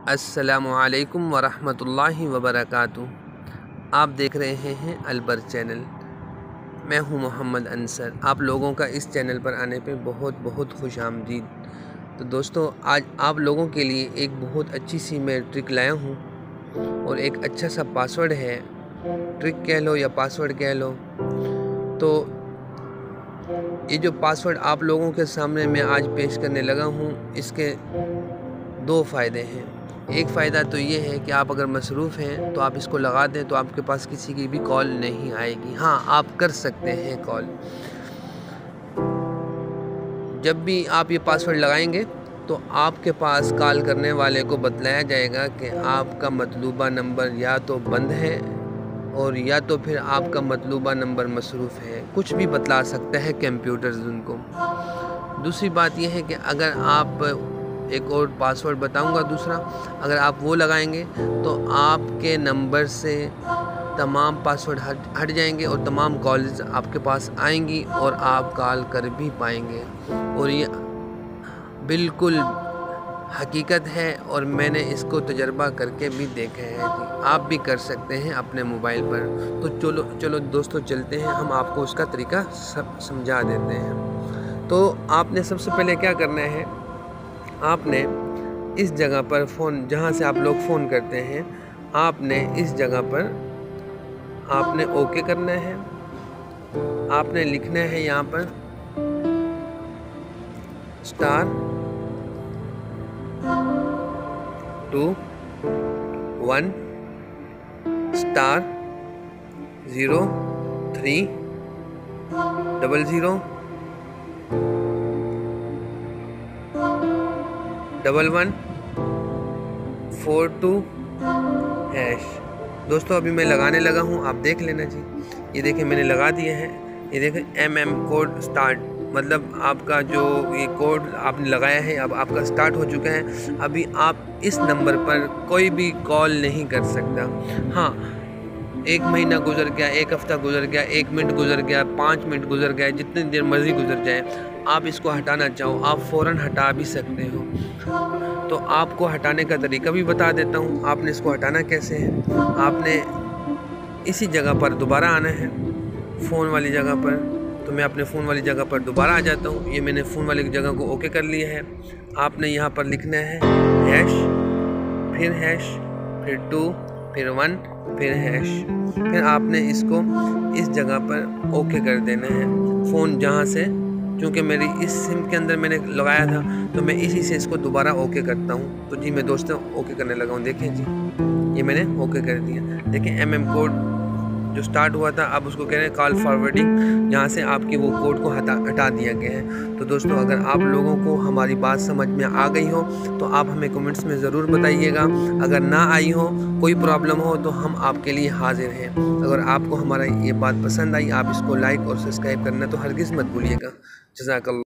अस्सलामुअलैकुम वरहमतुल्लाहि वबरकातुहू। आप देख रहे हैं अलबर चैनल। मैं हूं मोहम्मद अंसर। आप लोगों का इस चैनल पर आने पे बहुत बहुत खुश आमदीद। तो दोस्तों, आज आप लोगों के लिए एक बहुत अच्छी सी मैं ट्रिक लाया हूं और एक अच्छा सा पासवर्ड है। ट्रिक कह लो या पासवर्ड कह लो। तो ये जो पासवर्ड आप लोगों के सामने मैं आज पेश करने लगा हूं, इसके दो फ़ायदे हैं। एक फ़ायदा तो ये है कि आप अगर मसरूफ़ हैं तो आप इसको लगा दें तो आपके पास किसी की भी कॉल नहीं आएगी। हाँ, आप कर सकते हैं कॉल। जब भी आप ये पासवर्ड लगाएंगे तो आपके पास कॉल करने वाले को बतलाया जाएगा कि आपका मतलूबा नंबर या तो बंद है और या तो फिर आपका मतलूबा नंबर मसरूफ़ है। कुछ भी बतला सकता है कंप्यूटर्स उनको। दूसरी बात यह है कि अगर आप एक और पासवर्ड बताऊंगा दूसरा, अगर आप वो लगाएंगे तो आपके नंबर से तमाम पासवर्ड हट जाएंगे और तमाम कॉल्स आपके पास आएंगी और आप कॉल कर भी पाएंगे। और ये बिल्कुल हकीकत है और मैंने इसको तजर्बा करके भी देखा है। आप भी कर सकते हैं अपने मोबाइल पर। तो चलो दोस्तों, चलते हैं, हम आपको उसका तरीका सब समझा देते हैं। तो आपने सबसे पहले क्या करना है, आपने इस जगह पर फ़ोन, जहाँ से आप लोग फ़ोन करते हैं, आपने इस जगह पर आपने ओके करना है। आपने लिखना है यहाँ पर *2 1 *0 3 00 11 42 हैश। दोस्तों, अभी मैं लगाने लगा हूँ, आप देख लेना जी। ये देखें, मैंने लगा दिए हैं। ये देखें MM कोड स्टार्ट, मतलब आपका जो ये कोड आपने लगाया है अब आपका स्टार्ट हो चुका है। अभी आप इस नंबर पर कोई भी कॉल नहीं कर सकता। हाँ, 1 महीना गुजर गया, 1 हफ़्ता गुजर गया, 1 मिनट गुजर गया, 5 मिनट गुजर गया, जितनी देर मर्ज़ी गुजर जाए, आप इसको हटाना चाहो आप फ़ौरन हटा भी सकते हो। तो आपको हटाने का तरीका भी बता देता हूँ। आपने इसको हटाना कैसे है, आपने इसी जगह पर दोबारा आना है, फ़ोन वाली जगह पर। तो मैं अपने फ़ोन वाली जगह पर दोबारा आ जाता हूँ। ये मैंने फ़ोन वाली जगह को ओके कर लिया है। आपने यहाँ पर लिखना है हैश, फिर 2, फिर 1, फिर हैश। फिर आपने इसको इस जगह पर ओके कर देना है। फ़ोन जहाँ से, क्योंकि मेरी इस सिम के अंदर मैंने लगाया था तो मैं इसी से इसको दोबारा ओके करता हूँ। तो जी मैं दोस्तों ओके करने लगा हूँ। देखें जी, ये मैंने ओके कर दिया। देखें MM कोड जो स्टार्ट हुआ था, अब उसको कह रहे हैं कॉल फॉरवर्डिंग। यहाँ से आपके वो कोड को हटा दिया गया है। तो दोस्तों, अगर आप लोगों को हमारी बात समझ में आ गई हो तो आप हमें कमेंट्स में ज़रूर बताइएगा। अगर ना आई हो, कोई प्रॉब्लम हो, तो हम आपके लिए हाजिर हैं। अगर आपको हमारा ये बात पसंद आई, आप इसको लाइक और सब्सक्राइब करना तो हरगिज़ मत भूलिएगा। जज़ाकल्लाह।